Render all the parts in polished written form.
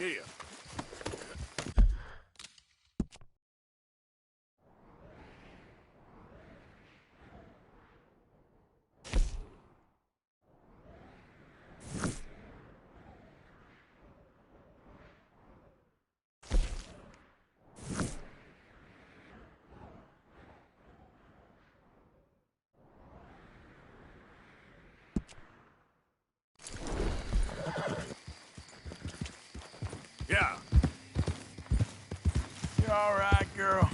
Yeah. Yeah. You all right, girl?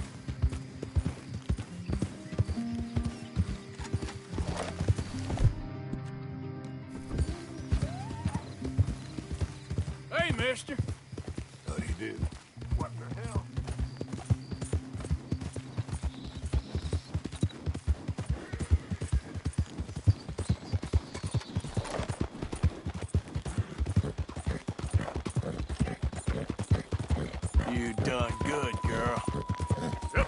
Hey, mister. How do you do? What the hell? You done good, girl. Yep.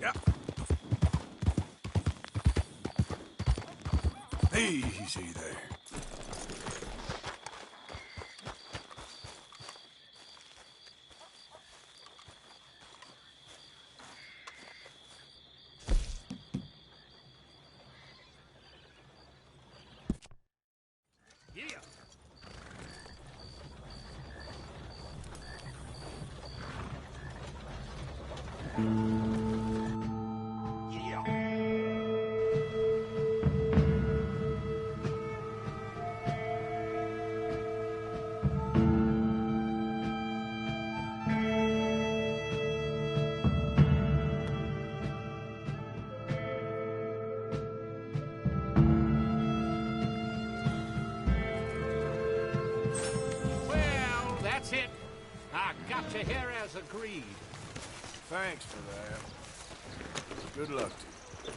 Yep. Easy there. Yeah. Well, that's it. I got you here as agreed. Thanks for that. Good luck to you.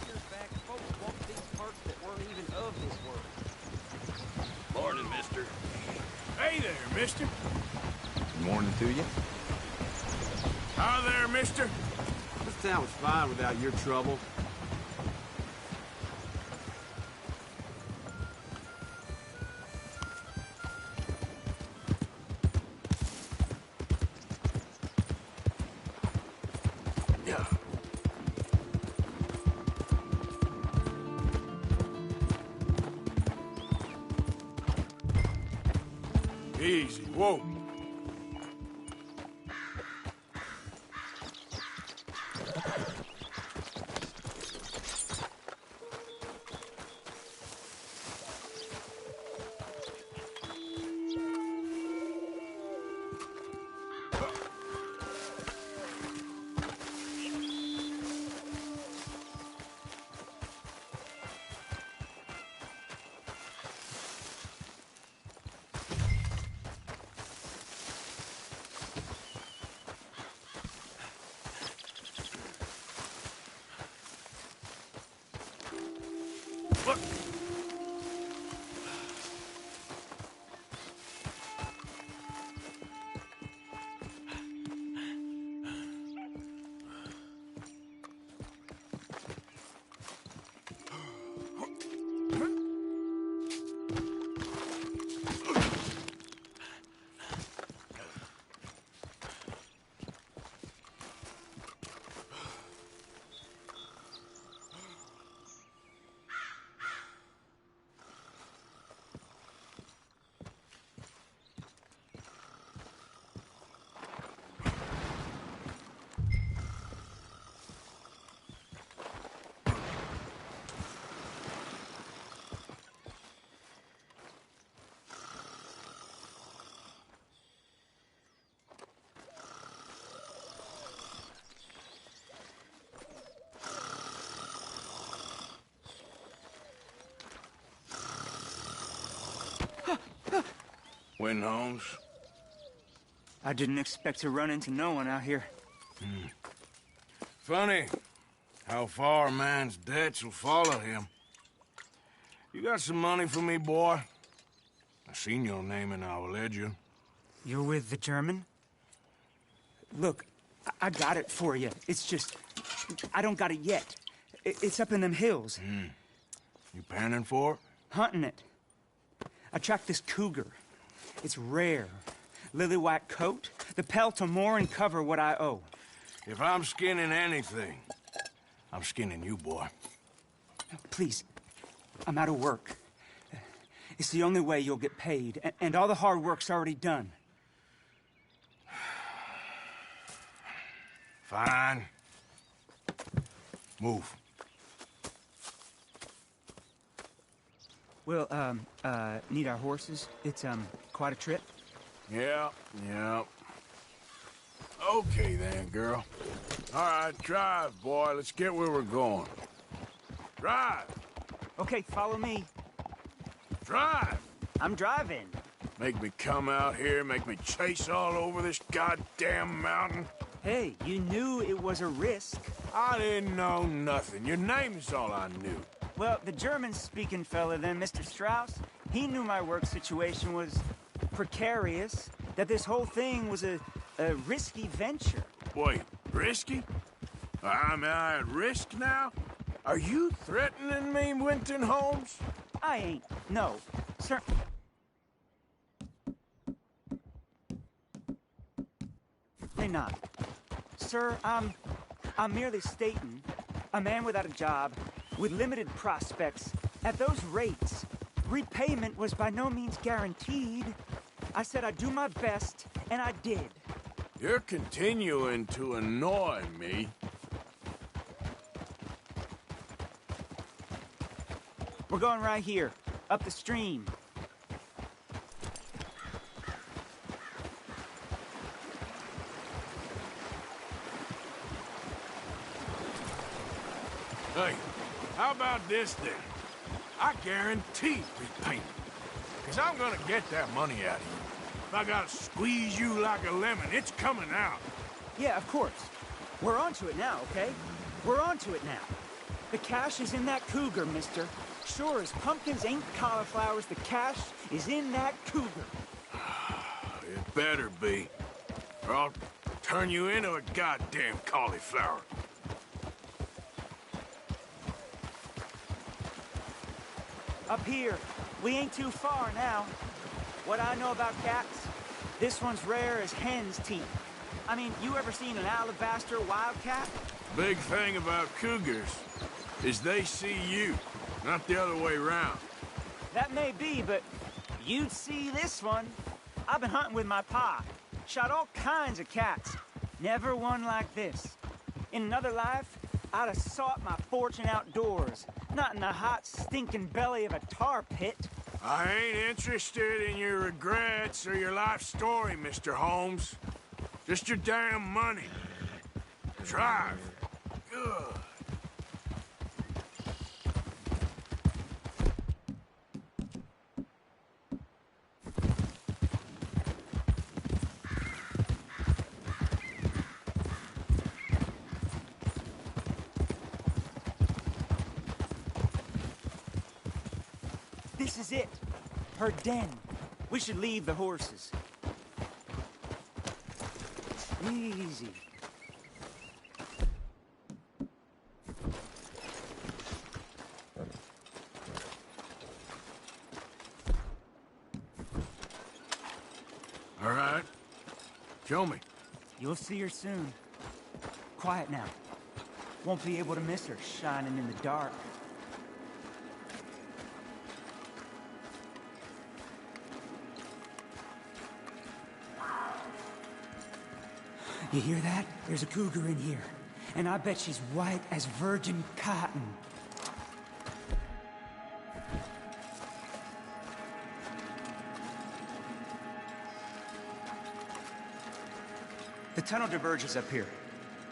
Years back, folks walked these parts that weren't even of this world. Morning, mister. Hey there, mister. Good morning to you. Hi there, mister. This town was fine without your trouble. Yeah. Easy. Whoa. When, Holmes? I didn't expect to run into no one out here. Funny how far a man's debts will follow him. You got some money for me, boy? I seen your name in our ledger. You're with the German? Look, I got it for you. It's just, I don't got it yet. It's up in them hills. You panning for it? Hunting it. I tracked this cougar. It's rare. Lily white coat, the pelt will more and cover what I owe. If I'm skinning anything, I'm skinning you, boy. Please, I'm out of work. It's the only way you'll get paid, and all the hard work's already done. Fine. Move. We'll, need our horses. It's, quite a trip. Yeah. Okay then, girl. All right, drive, boy. Let's get where we're going. Drive! Okay, follow me. Drive! I'm driving. Make me come out here, make me chase all over this goddamn mountain. Hey, you knew it was a risk. I didn't know nothing. Your name's all I knew. Well, the German-speaking fella then, Mr. Strauss, he knew my work situation was precarious, that this whole thing was a risky venture. Wait, risky? Am I at risk now? Are you threatening me, Winton Holmes? I ain't. No. Sir... not. Sir, I'm merely stating, a man without a job, with limited prospects, at those rates, repayment was by no means guaranteed. I said I'd do my best, and I did. You're continuing to annoy me. We're going right here, up the stream. Hey, how about this then? I guarantee repayment. Because I'm gonna get that money out of you. If I gotta squeeze you like a lemon, it's coming out. Yeah, of course. We're onto it now, okay? We're onto it now. The cash is in that cougar, mister. Sure as pumpkins ain't cauliflowers, the cash is in that cougar. It better be. Or I'll turn you into a goddamn cauliflower. Up here. We ain't too far now. What I know about cats, this one's rare as hen's teeth. I mean, you ever seen an alabaster wildcat? Big thing about cougars is they see you, not the other way around. That may be, but you'd see this one. I've been hunting with my pa. Shot all kinds of cats. Never one like this. In another life, I'd have sought my fortune outdoors, not in the hot, stinking belly of a tar pit. I ain't interested in your regrets or your life story, Mr. Holmes. Just your damn money. Drive. Good. This is it. Her den. We should leave the horses. Easy. All right. Show me. You'll see her soon. Quiet now. Won't be able to miss her shining in the dark. You hear that? There's a cougar in here. And I bet she's white as virgin cotton. The tunnel diverges up here.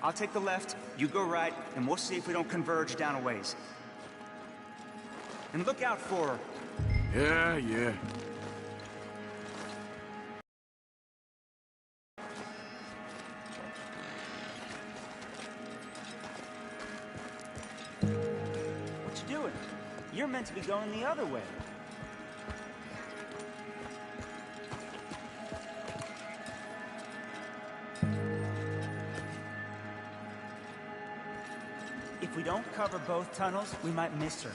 I'll take the left, you go right, and we'll see if we don't converge down a ways. And look out for her. Yeah. You're meant to be going the other way. If we don't cover both tunnels, we might miss her.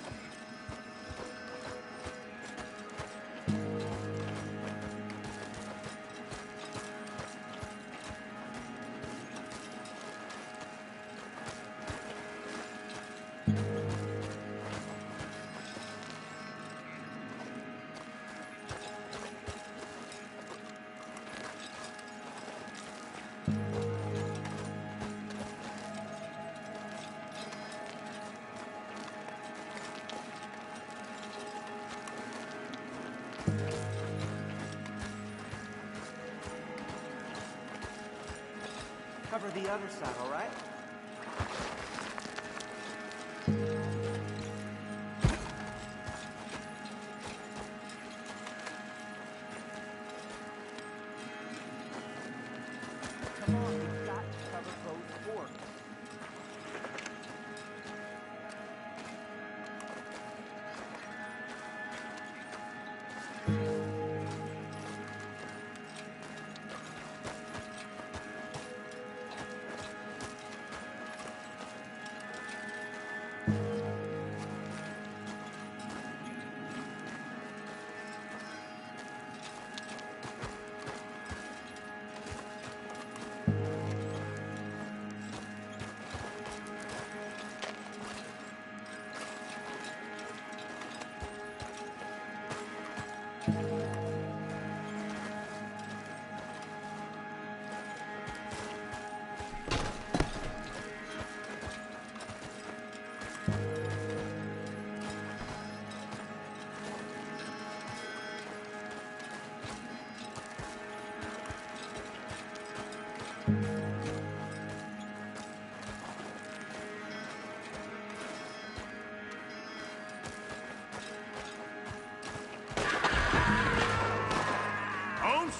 Cover the other side, all right? Come on, we've got to cover both forks. Holmes?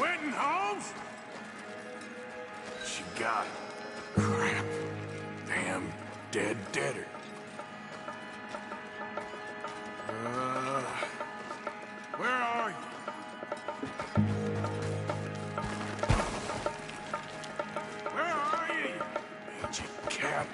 Winton Holmes? She got it. Crap. Damn deader. Where are you? Where are you, you mangy cat?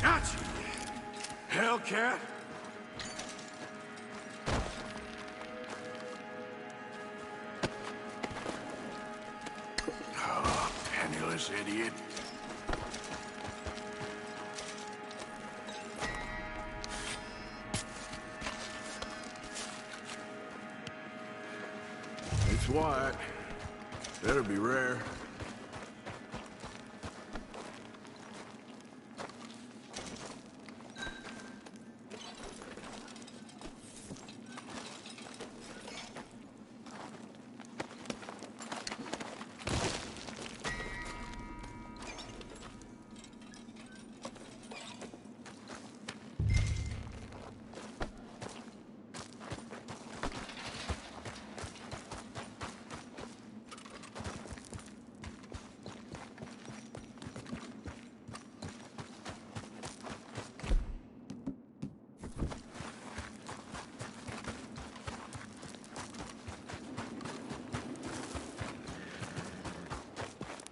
Gotcha, Hellcat. Oh, penniless idiot. It's Wyatt. Better be rare.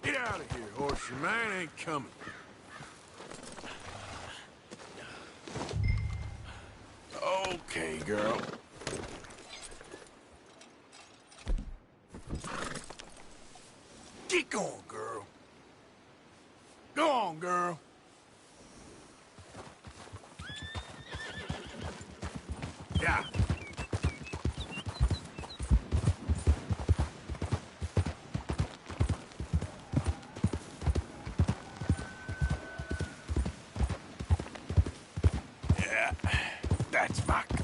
Get out of here, horse. Your man ain't coming. Okay, girl. Get going, girl. Go on, girl. Yeah. Yeah, that's my girl.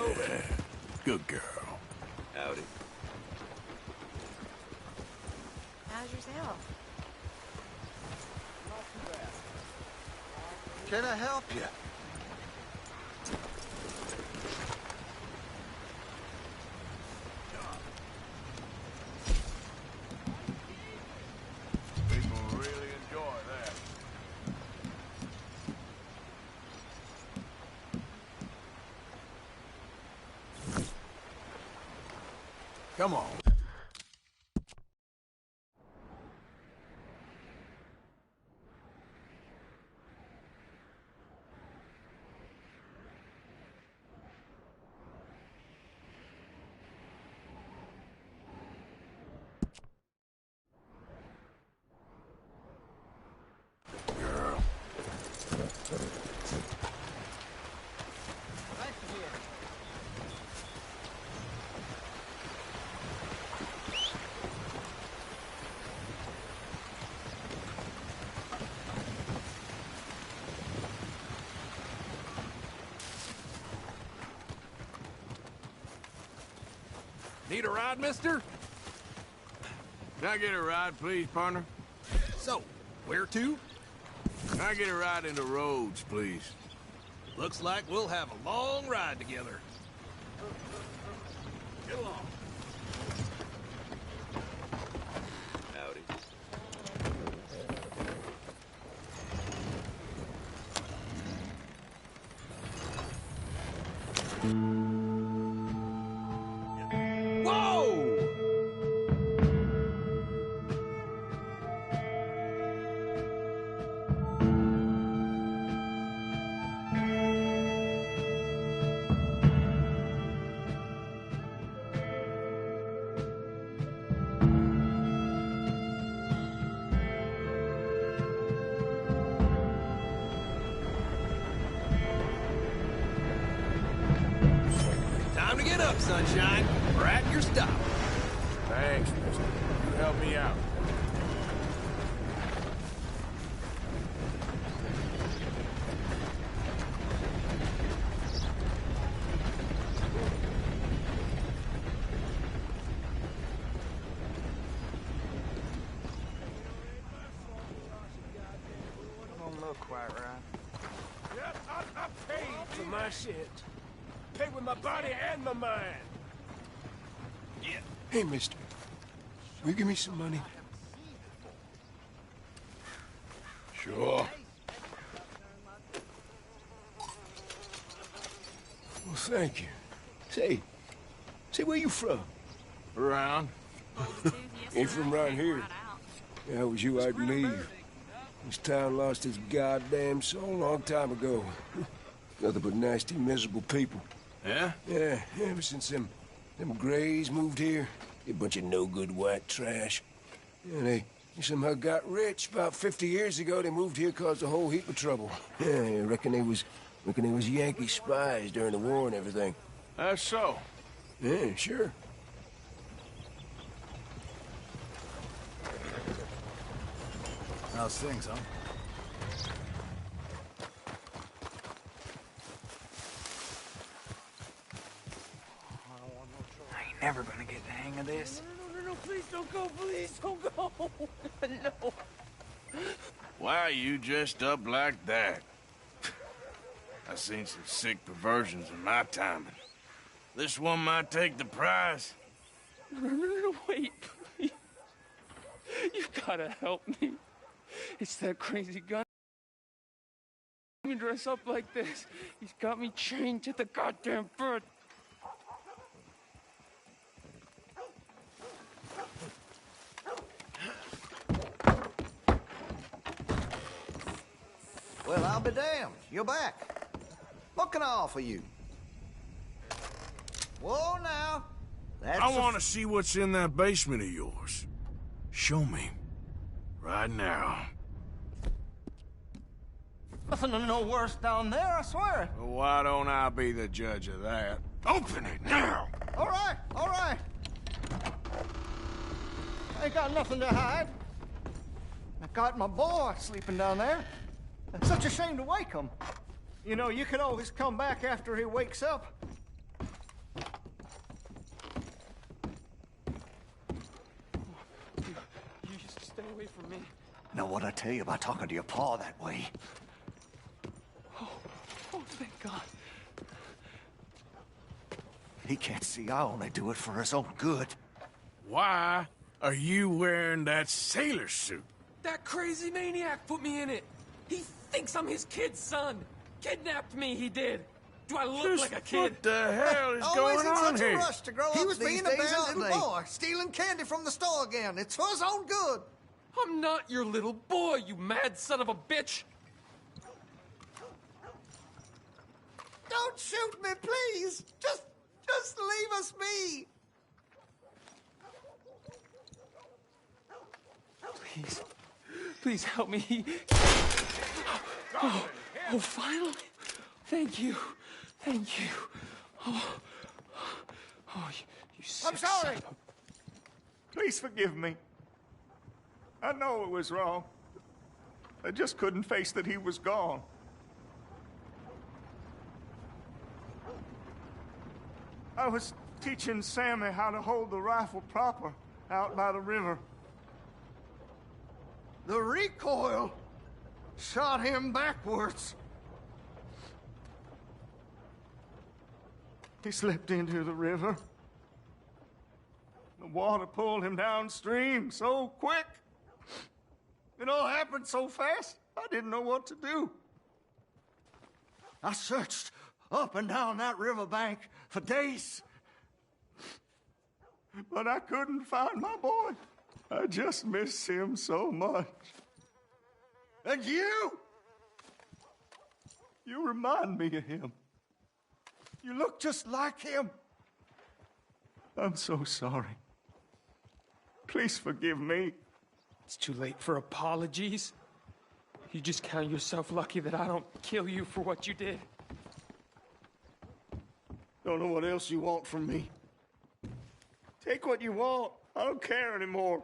Yeah, good girl. Howdy. How's yourself? Can I help you? People really enjoy that. Come on. Girl. Need a ride, mister? Can I get a ride, please, partner? So, where to? Can I get a ride into Rhodes, please? Looks like we'll have a long ride together. Get along. Howdy. Whoa! Time to get up, sunshine. We're at your stop. Thanks, mister. You help me out. Don't look quite right. Yep, I paid for my shit. Paid with my body and my mind. Hey, mister. Will you give me some money? Sure. Well, thank you. Say, where you from? Around. Ain't from around here. Yeah, it was you, I believe. This town lost its goddamn soul a long time ago. Nothing but nasty, miserable people. Yeah? Yeah, ever since them Grays moved here, they a bunch of no-good white trash. Yeah, they somehow got rich. About 50 years ago, they moved here, caused a whole heap of trouble. Yeah, I reckon they was Yankee spies during the war and everything. That's so. Yeah, sure. How's things, huh? I ain't never gonna get the hang of this. No, please don't go, please don't go. No. Why are you dressed up like that? I've seen some sick perversions in my time. This one might take the prize. No, wait, please. You gotta help me. It's that crazy gun. Me dress up like this. He's got me chained to the goddamn bed. Well, I'll be damned. You're back. What can I offer you? Whoa, now. I want to see what's in that basement of yours. Show me. Right now. Nothing no worse down there, I swear. Well, why don't I be the judge of that? Open it now! All right, all right. I ain't got nothing to hide. I got my boy sleeping down there. It's such a shame to wake him. You know, you can always come back after he wakes up. me. Now, what'd I tell you about talking to your pa that way? Oh, thank God. He can't see I only do it for his own good. Why are you wearing that sailor suit? That crazy maniac put me in it. He thinks I'm his kid's son. Kidnapped me, he did. Do I look like a kid? What the hell is Always going in on such here? a rush to grow He up was these being a days, bad isn't little they? boy, stealing candy from the store again. It's for his own good. I'm not your little boy, you mad son of a bitch. Don't shoot me, please. Just leave us be. Please help me. Oh, finally. Thank you. Thank you. Oh, you sick I'm sorry. son of Please forgive me. I know it was wrong. I just couldn't face that he was gone. I was teaching Sammy how to hold the rifle proper out by the river. The recoil shot him backwards. He slipped into the river. The water pulled him downstream so quick. It all happened so fast, I didn't know what to do. I searched up and down that riverbank for days. But I couldn't find my boy. I just miss him so much. And you remind me of him. You look just like him. I'm so sorry. Please forgive me. It's too late for apologies. You just count yourself lucky that I don't kill you for what you did. Don't know what else you want from me. Take what you want. I don't care anymore.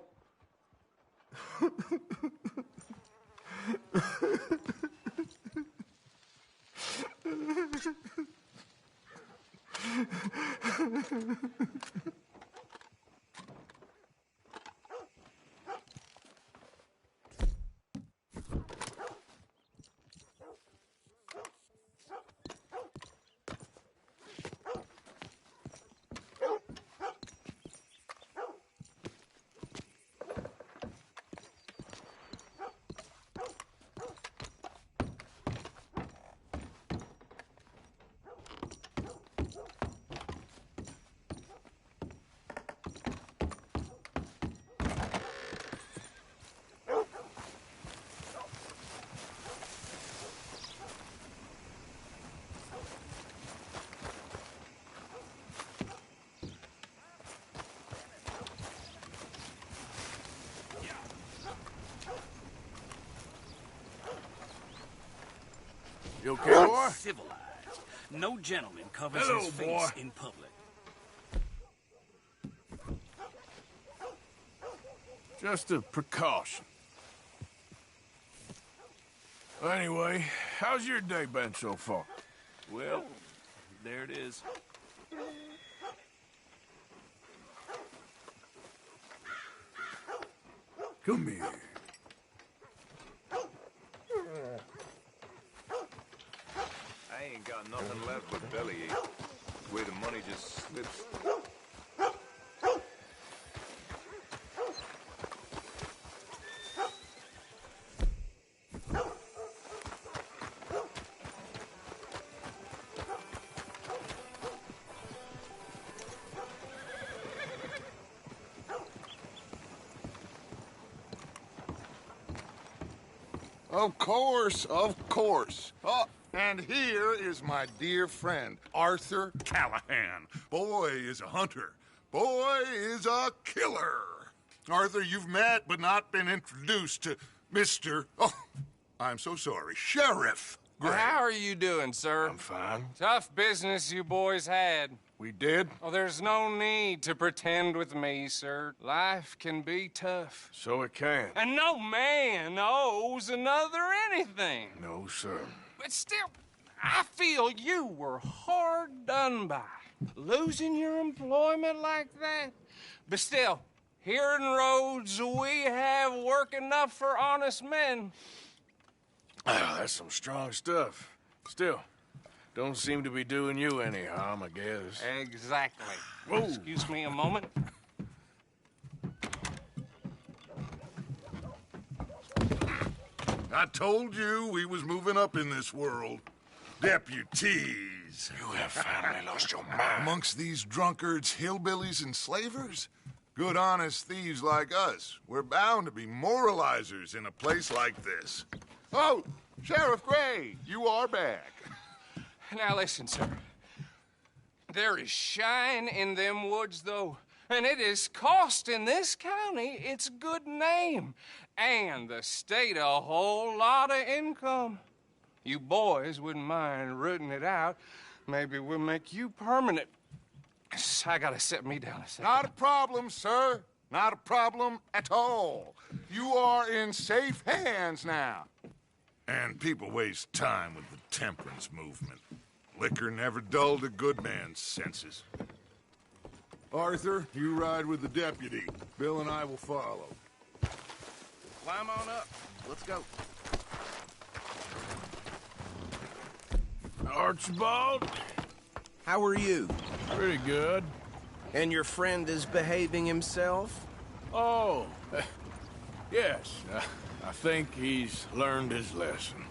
You okay, boy? Civilized. No gentleman covers Hello, his face boy. in public. Just a precaution. Anyway, how's your day been so far? Well, there it is. Come here. I ain't got nothing left but bellyache. The way the money just slips. Of course, of course. Oh, and here is my dear friend, Arthur Callahan. Boy is a hunter. Boy is a killer. Arthur, you've met but not been introduced to Mr. Oh, I'm so sorry, Sheriff Gray. How are you doing, sir? I'm fine. Tough business you boys had. We did? Oh, there's no need to pretend with me, sir. Life can be tough. So it can. And no man owes another anything. No, sir. But still, I feel you were hard done by. Losing your employment like that. But still, Here in Rhodes, we have work enough for honest men. That's some strong stuff. Still, don't seem to be doing you any harm, I guess. Exactly. Whoa. Excuse me a moment. I told you we was moving up in this world. Deputies. You have finally lost your mind. Amongst these drunkards, hillbillies, and slavers? Good honest thieves like us. We're bound to be moralizers in a place like this. Oh, Sheriff Gray, you are back. Now listen, sir. There is shine in them woods, though, and it is costing this county its good name and the state a whole lot of income. You boys wouldn't mind rooting it out. Maybe we'll make you permanent. I gotta set me down a second. Not a problem, sir. Not a problem at all. You are in safe hands now. And people waste time with the temperance movement. Liquor never dulled a good man's senses. Arthur, you ride with the deputy. Bill and I will follow. Climb on up. Let's go. Archibald? How are you? Pretty good. And your friend is behaving himself? Oh, yes. I think he's learned his lesson.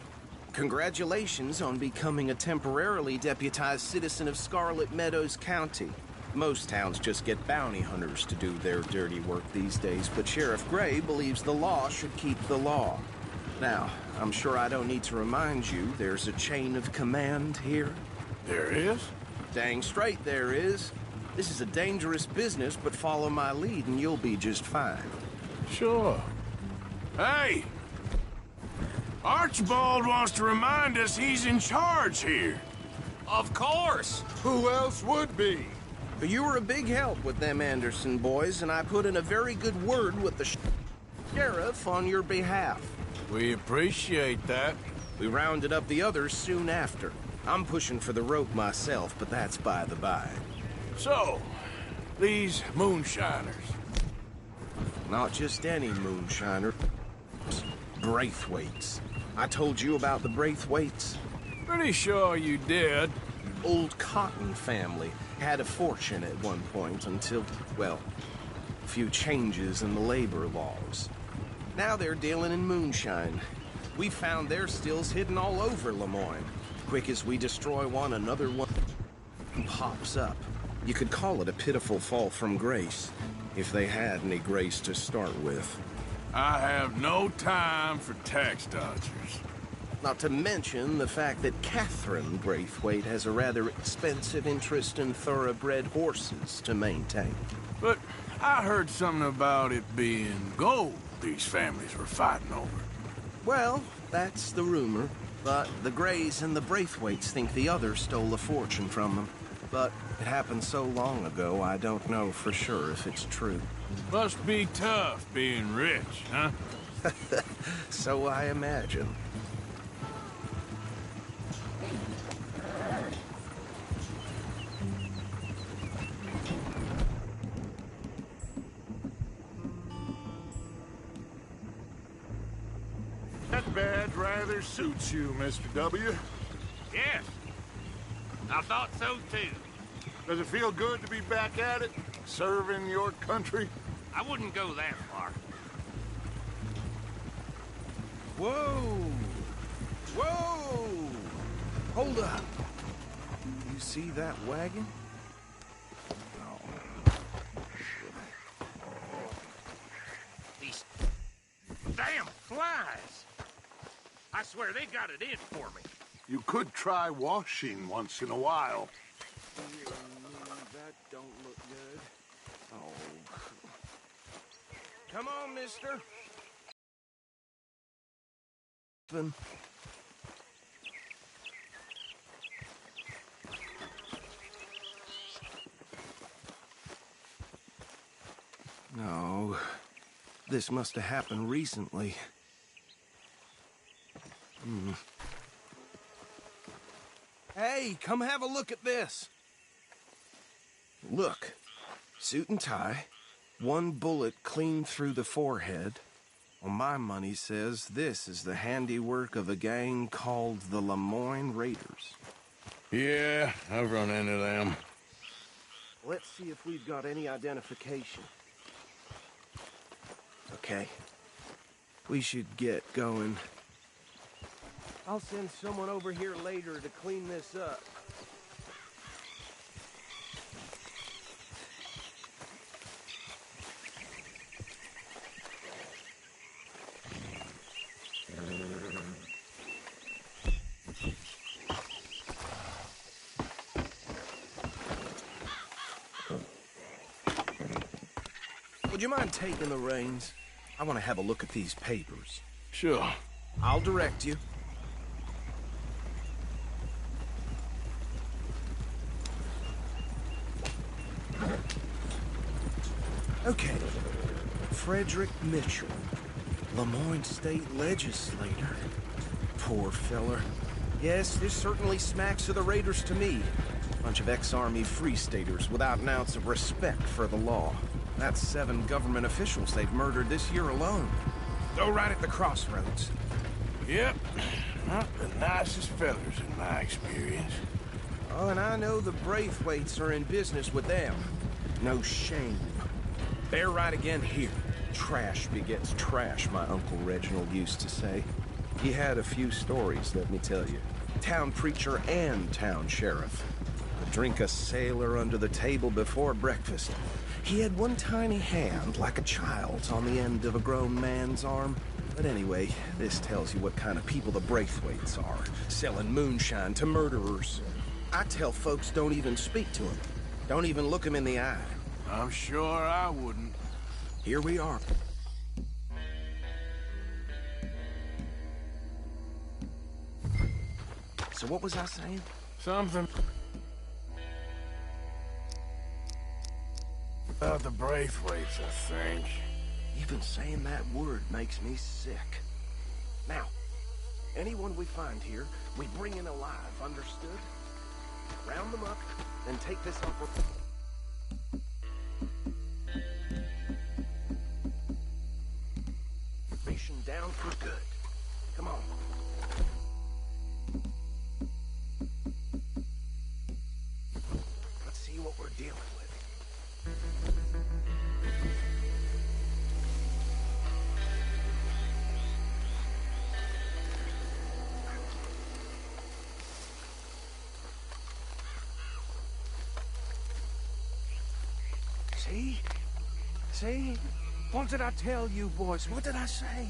Congratulations on becoming a temporarily deputized citizen of Scarlet Meadows County. Most towns just get bounty hunters to do their dirty work these days, but Sheriff Gray believes the law should keep the law. Now, I'm sure I don't need to remind you there's a chain of command here. There is? Dang straight there is. This is a dangerous business, but follow my lead and you'll be just fine. Sure. Hey! Archibald wants to remind us he's in charge here. Of course! Who else would be? But you were a big help with them Anderson boys, and I put in a very good word with the sheriff on your behalf. We appreciate that. We rounded up the others soon after. I'm pushing for the rope myself, but that's by the by. So, these moonshiners. Not just any moonshiner. Braithwaites. I told you about the Braithwaites? Pretty sure you did. Old Cotton family had a fortune at one point until, well, a few changes in the labor laws. Now they're dealing in moonshine. We found their stills hidden all over Lemoyne. Quick as we destroy one, another one pops up. You could call it a pitiful fall from grace, if they had any grace to start with. I have no time for tax dodgers. Not to mention the fact that Catherine Braithwaite has a rather expensive interest in thoroughbred horses to maintain. But I heard something about it being gold these families were fighting over. Well, that's the rumor. But the Grays and the Braithwaites think the others stole a fortune from them. But it happened so long ago, I don't know for sure if it's true. Must be tough being rich, huh? So I imagine. That badge rather suits you, Mr. W. Yes. I thought so, too. Does it feel good to be back at it? Serving your country? I wouldn't go that far. Whoa! Whoa! Hold up. You see that wagon? These damn flies. I swear they got it in for me. You could try washing once in a while. That don't look good. Oh. Come on, mister. No. This must have happened recently. Hey, come have a look at this. Look, suit and tie, One bullet clean through the forehead. Well, my money says this is the handiwork of a gang called the Lemoyne Raiders. Yeah, I've run into them. Let's see if we've got any identification. Okay. We should get going. I'll send someone over here later to clean this up. Would you mind taking the reins? I want to have a look at these papers. Sure. I'll direct you. Okay. Frederick Mitchell, Lemoyne State Legislator. Poor feller. Yes, this certainly smacks of the Raiders to me. Bunch of ex-Army Free Staters without an ounce of respect for the law. That's 7 government officials they've murdered this year alone. Go right at the crossroads. Yep. Not the nicest fellers in my experience. Oh, and I know the Braithwaites are in business with them. No shame. They're right again here. Trash begets trash, my Uncle Reginald used to say. He had a few stories, let me tell you. Town preacher and town sheriff. Would drink a sailor under the table before breakfast. He had one tiny hand, like a child's, on the end of a grown man's arm. But anyway, this tells you what kind of people the Braithwaites are. Selling moonshine to murderers. I tell folks don't even speak to him. Don't even look him in the eye. I'm sure I wouldn't. Here we are. So what was I saying? Something about the Braithwaites, I think. Even saying that word makes me sick. Now, anyone we find here, we bring in alive, understood? Round them up, then take this upper... down for good. Come on. Let's see what we're dealing with. See? See? What did I tell you, boys? What did I say?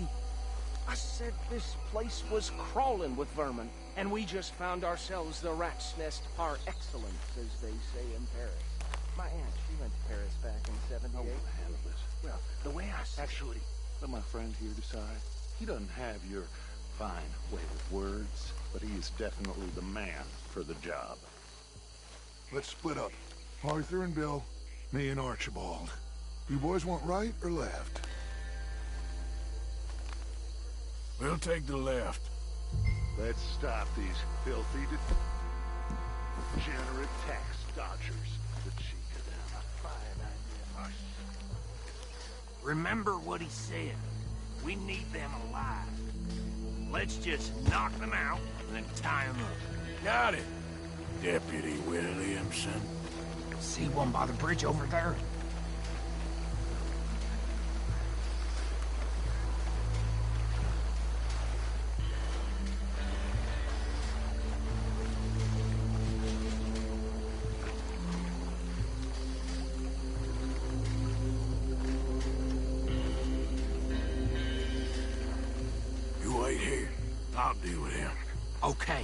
I said this place was crawling with vermin, and we just found ourselves the rat's nest par excellence, as they say in Paris. My aunt, she went to Paris back in '78. I won't handle this. Well, the way I see Actually, let my friend here decide. He doesn't have your fine way with words, but he is definitely the man for the job. Let's split up. Arthur and Bill, me and Archibald. You boys want right or left? We'll take the left. Let's stop these filthy, degenerate tax dodgers. The cheek of them, a fine idea. Remember what he said. We need them alive. Let's just knock them out and then tie them up. Got it, Deputy Williamson. See one by the bridge over there? Wait here. I'll deal with him. Okay,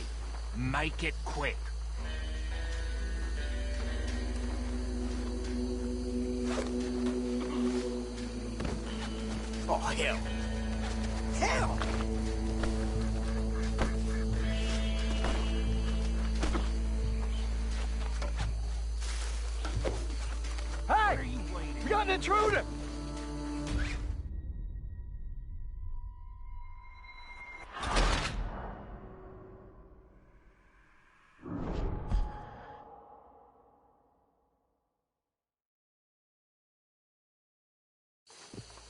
make it quick. Oh, hell. Hell! Hey! We got an intruder!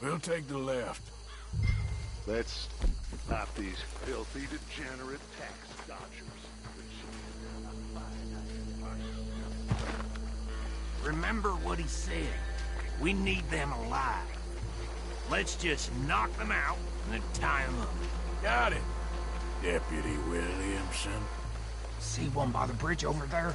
We'll take the left. Let's stop these filthy, degenerate tax dodgers. Remember what he said. We need them alive. Let's just knock them out and then tie them up. Got it, Deputy Williamson. See one by the bridge over there?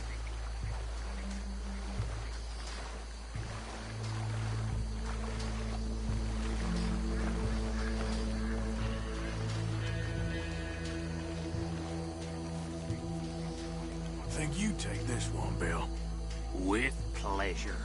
I think you take this one, Bill. With pleasure.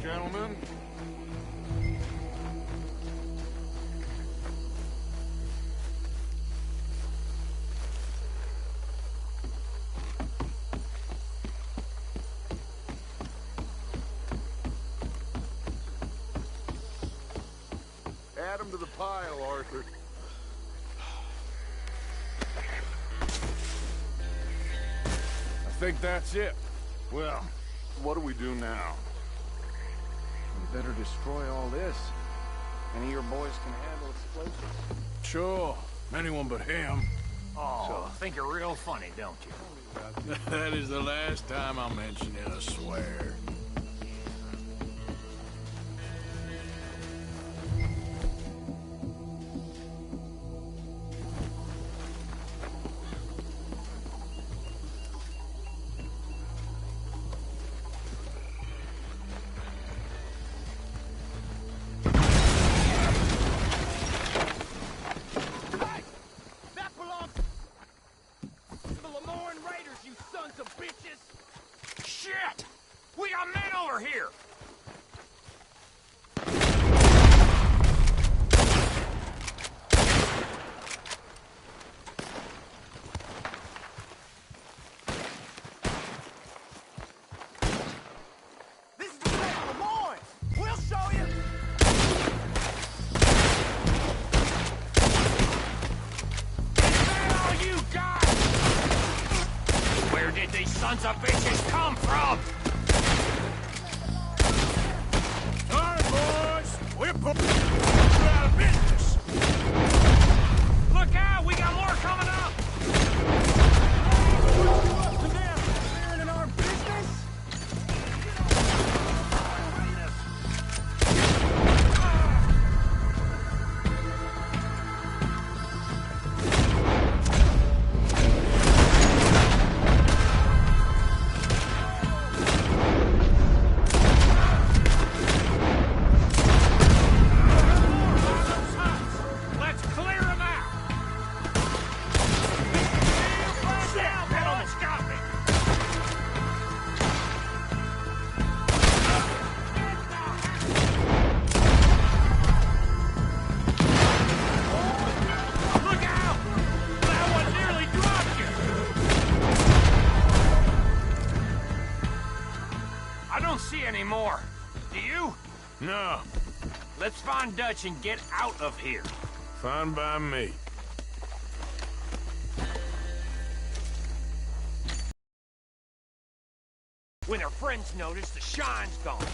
Gentlemen. Add them to the pile, Arthur. I think that's it. Well, what do we do now? We better destroy all this. Any of your boys can handle explosives? Sure. Anyone but him. Oh, think you're real funny, don't you? That is the last time I'm mentioning a swear. Shit! We got men over here! This is the way of Lemoyne! We'll show you! Is that all you got? Where did these sons of bitches come from? All right, boys. We're out of business. Look out! We got more coming up! To them, they're in our business? Let's clear them out! Shit! That almost got me! Look out! That one nearly dropped you! I don't see any more. Do you? No. Let's find Dutch and get out of here. Fine by me. When her friends notice, the shine's gone.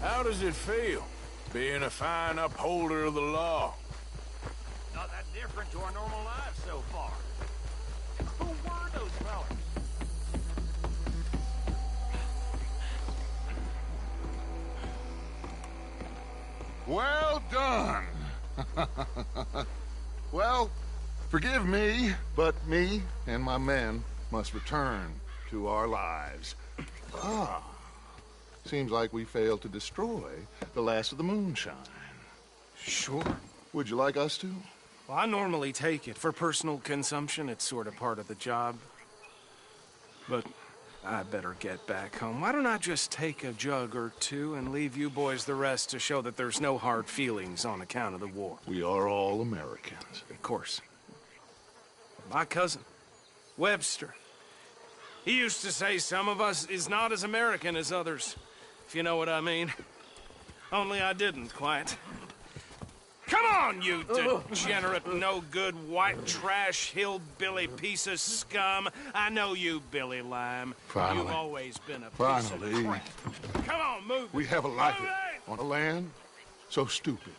How does it feel, being a fine upholder of the law? Not that different to our normal lives so far. Who were those fellas? Well done. Well, forgive me, but me and my men must return to our lives. Ah. Seems like we failed to destroy the last of the moonshine. Sure. Would you like us to? Well, I normally take it. For personal consumption, it's sort of part of the job. But I better get back home. Why don't I just take a jug or two and leave you boys the rest to show that there's no hard feelings on account of the war? We are all Americans. Of course. My cousin, Webster, he used to say some of us is not as American as others, if you know what I mean. Only I didn't quite. Come on, you degenerate, no-good, white trash, hillbilly piece of scum. I know you, Billy Lime. Finally. You've always been a piece of Finally. crap. Come on, move. We have a life on a land so stupid,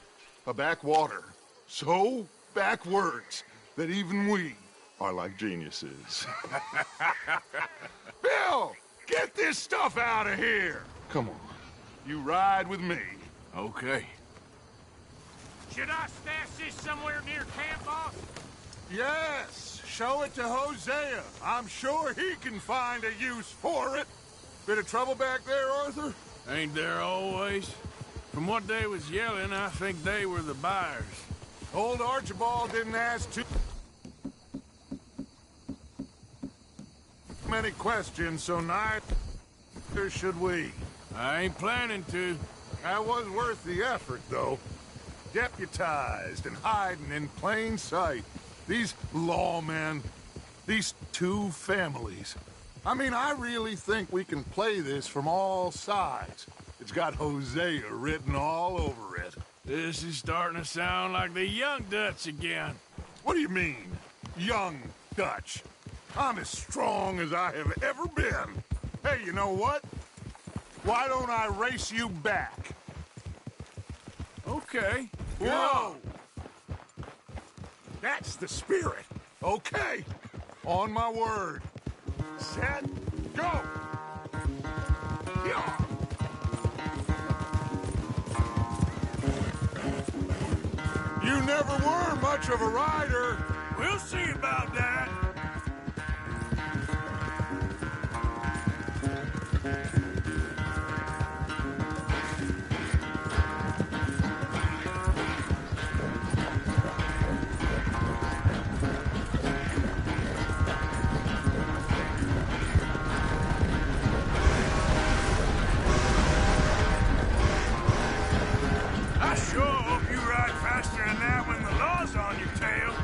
a backwater so backwards that even we are like geniuses. Bill, get this stuff out of here. Come on, you ride with me. Okay. Should I stash this somewhere near camp, boss? Yes, show it to Hosea. I'm sure he can find a use for it. Bit of trouble back there, Arthur? Ain't there always? From what they was yelling, I think they were the buyers. Old Archibald didn't ask too many questions, so neither should we. I ain't planning to. That was worth the effort, though. Deputized and hiding in plain sight. These lawmen, these two families. I mean, I really think we can play this from all sides. It's got Hosea written all over it. This is starting to sound like the Young Dutch again. What do you mean, Young Dutch? I'm as strong as I have ever been. Hey, you know what? Why don't I race you back? Okay. Whoa! That's the spirit. Okay. On my word. Set, go! Yeah. You never were much of a rider. We'll see about that. I sure hope you ride faster than that when the law's on your tail.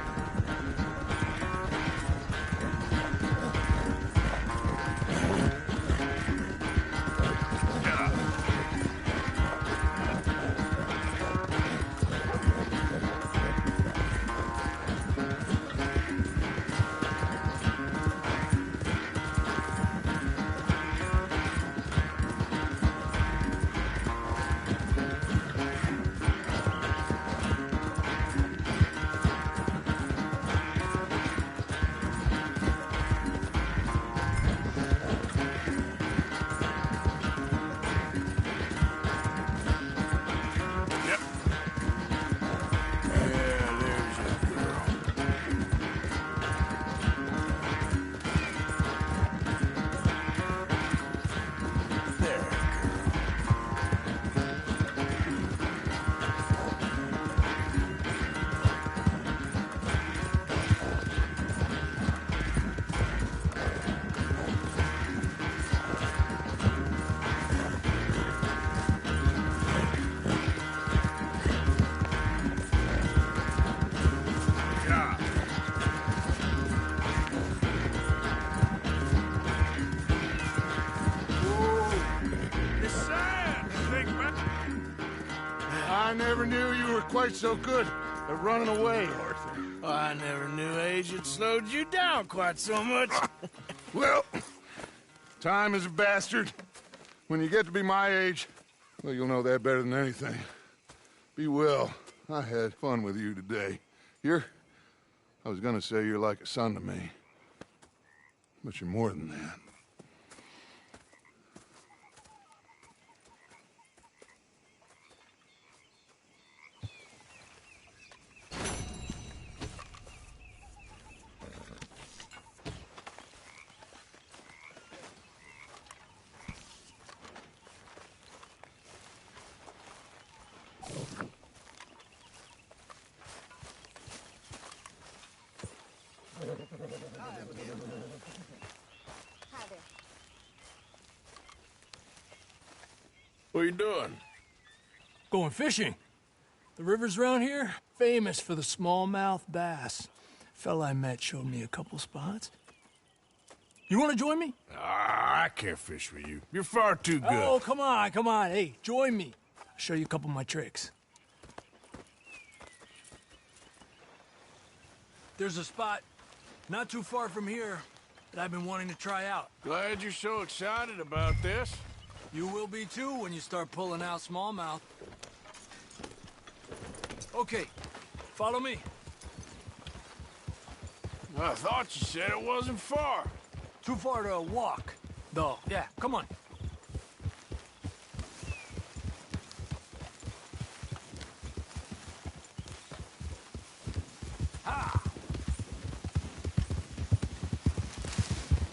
never knew you were quite so good at running away, Arthur. I never knew age had slowed you down quite so much. Well, time is a bastard. When you get to be my age, well, you'll know that better than anything. Be well. I had fun with you today. I was gonna say you're like a son to me. But you're more than that. What are you doing? Going fishing. The rivers around here, famous for the smallmouth bass. Fella I met showed me a couple spots. You want to join me? I can't fish with you. You're far too good. Oh, come on, come on. Hey, join me. I'll show you a couple of my tricks. There's a spot not too far from here that I've been wanting to try out. Glad you're so excited about this. You will be too when you start pulling out smallmouth. Okay, follow me. I thought you said it wasn't far. Too far to walk, though. Yeah, come on. Ha!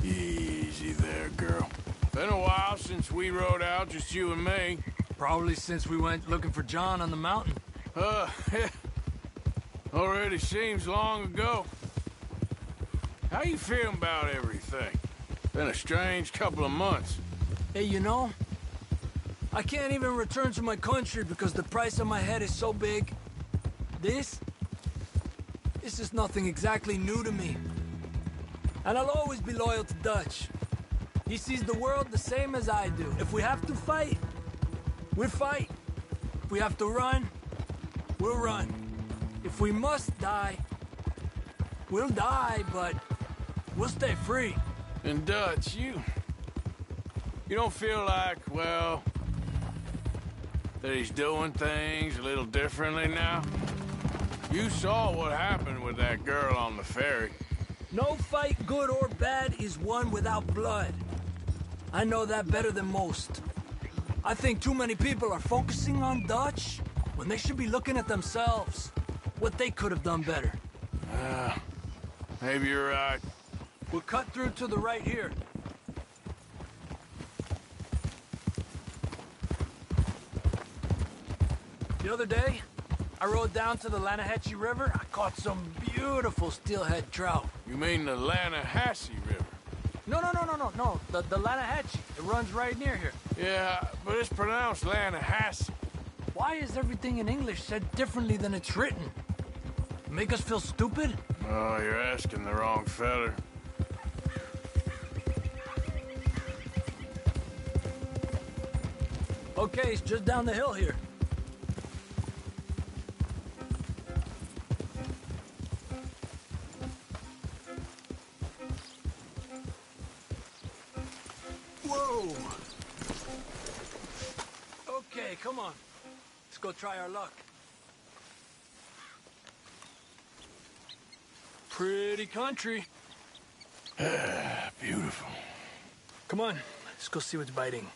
Easy there, girl. Been a while since we rode out, just you and me. Probably since we went looking for John on the mountain. Already seems long ago. How you feeling about everything? Been a strange couple of months. Hey, you know, I can't even return to my country because the price on my head is so big. This is nothing exactly new to me. And I'll always be loyal to Dutch. He sees the world the same as I do. If we have to fight, we'll fight. If we have to run, we'll run. If we must die, we'll die, but we'll stay free. And Dutch, you don't feel like, well, that he's doing things a little differently now? You saw what happened with that girl on the ferry. No fight, good or bad, is won without blood. I know that better than most. I think too many people are focusing on Dutch when they should be looking at themselves, what they could have done better. Maybe you're right. We'll cut through to the right here. The other day, I rode down to the Lanahatchee River. I caught some beautiful steelhead trout. You mean the Lanahatchee River? No. The Lanahatchee. It runs right near here. Yeah, but it's pronounced Lanahatchee. Why is everything in English said differently than it's written? Make us feel stupid? Oh, you're asking the wrong feller. Okay, it's just down the hill here. Whoa! Okay, come on. Let's go try our luck. Pretty country. Beautiful. Come on, let's go see what's biting.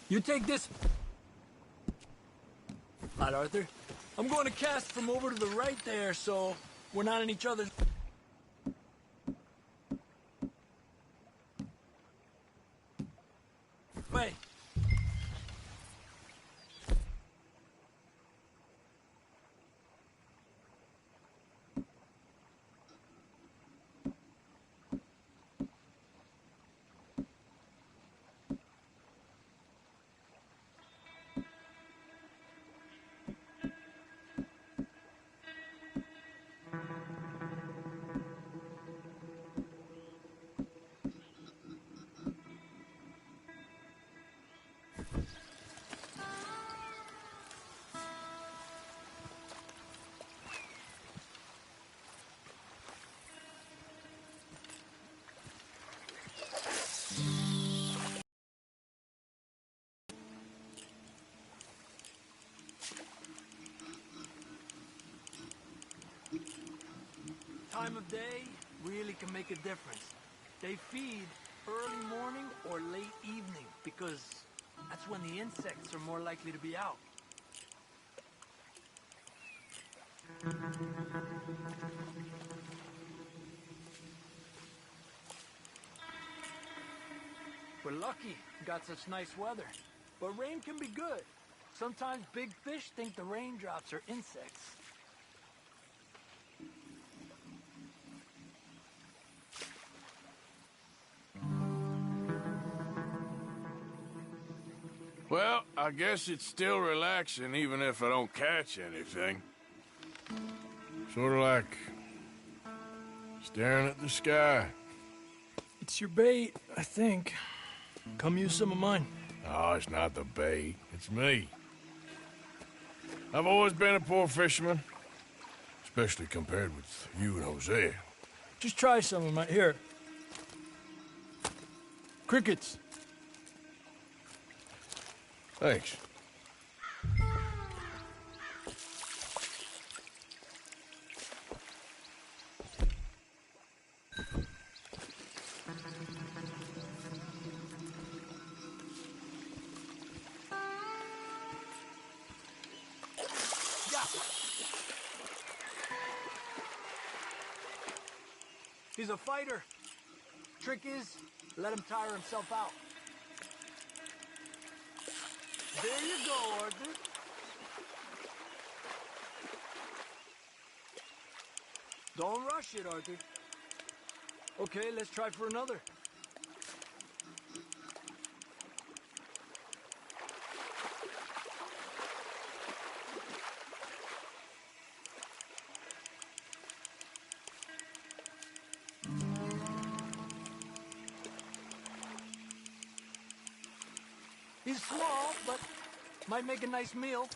You take this. Right, Arthur. I'm going to cast from over to the right there, so we're not in each other's... way. time of day really can make a difference. They feed early morning or late evening because that's when the insects are more likely to be out. We're lucky we got such nice weather. But rain can be good. Sometimes big fish think the raindrops are insects. Well, I guess it's still relaxing even if I don't catch anything. Sort of like staring at the sky. It's your bait, I think. Come use some of mine. No, it's not the bait. It's me. I've always been a poor fisherman. Especially compared with you and Jose. Just try some of mine. Here. Crickets. Thanks. He's a fighter. Trick is, let him tire himself out. There you go, Arthur. Don't rush it, Arthur. Okay, let's try for another. He's small, but might make a nice meal.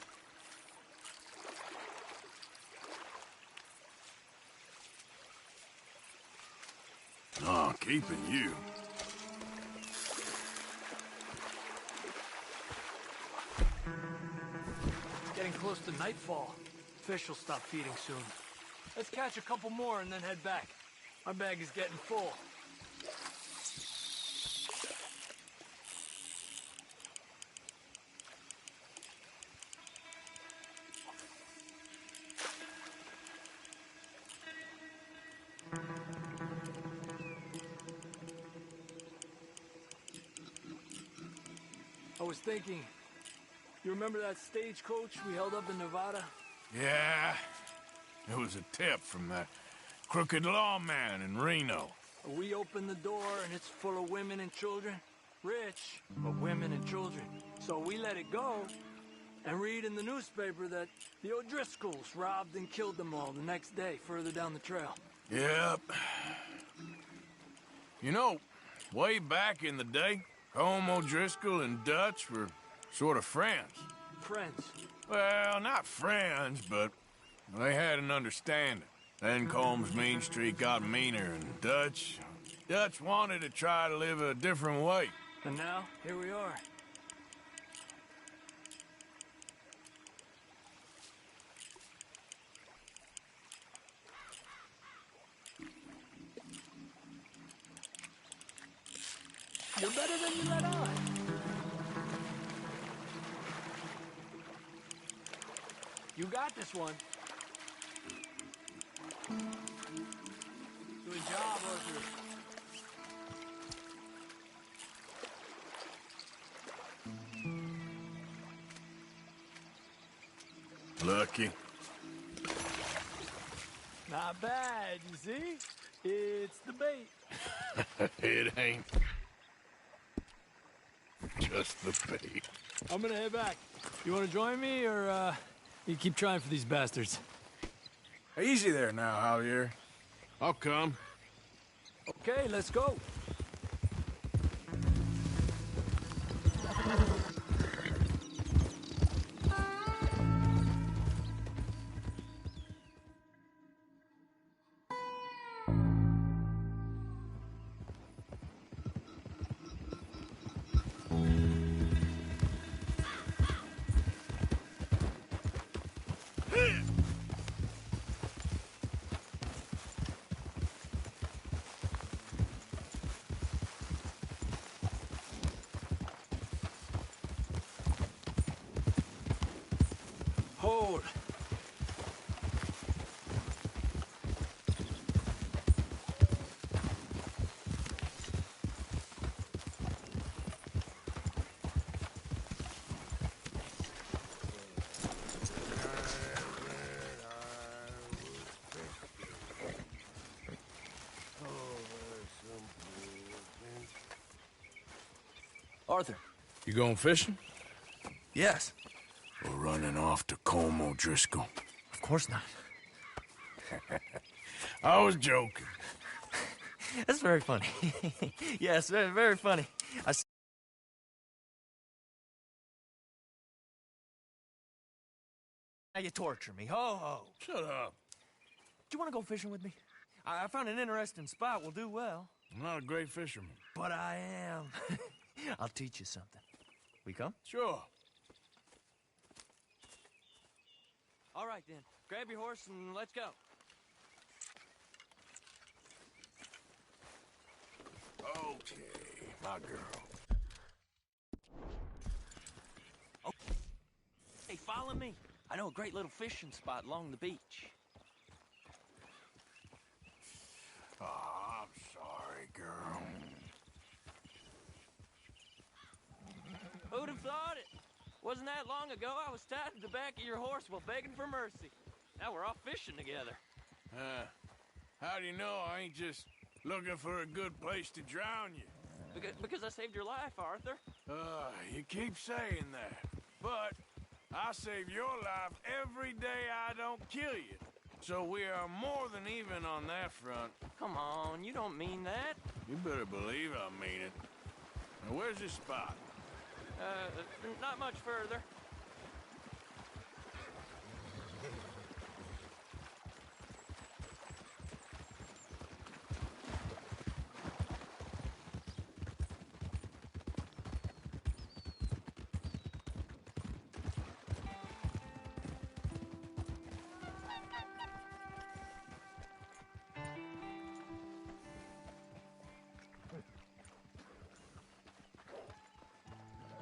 Oh, keeping you. Getting close to nightfall. Fish will stop feeding soon. Let's catch a couple more and then head back. Our bag is getting full. I was thinking, you remember that stagecoach we held up in Nevada? Yeah. It was a tip from that crooked lawman in Reno. We opened the door and it's full of women and children. Rich, but women and children. So we let it go and read in the newspaper that the O'Driscolls robbed and killed them all the next day further down the trail. Yep. You know, way back in the day, Home O'Driscoll and Dutch were sort of friends. Friends? Well, not friends, but they had an understanding. Then Combs' mean streak got meaner, and Dutch wanted to try to live a different way. And now, here we are. You're better than you let on. You got this one. Good job, Arthur. Lucky. Not bad, you see? It's the bait. It ain't just the bait. I'm gonna head back. You wanna join me, or, you keep trying for these bastards? Easy there now, Javier. I'll come. Okay, let's go. Hold. Arthur. You going fishing? Yes. Or running off to Colm O'Driscoll? Of course not. I was joking. That's very funny. Yes, very, very funny. Now you torture me. Ho, ho. Shut up. Do you want to go fishing with me? I found an interesting spot. We'll do well. I'm not a great fisherman. But I am. I'll teach you something. We come? Sure. All right, then. Grab your horse and let's go. Okay, my girl. Okay. Hey, follow me. I know a great little fishing spot along the beach. Oh, I'm sorry, girl. Who'd have thought it? Wasn't that long ago I was tied to the back of your horse while begging for mercy. Now we're off fishing together. How do you know I ain't just looking for a good place to drown you? Because I saved your life, Arthur. You keep saying that. But I save your life every day I don't kill you. So we are more than even on that front. Come on, you don't mean that. You better believe I mean it. Now, where's this spot? Not much further.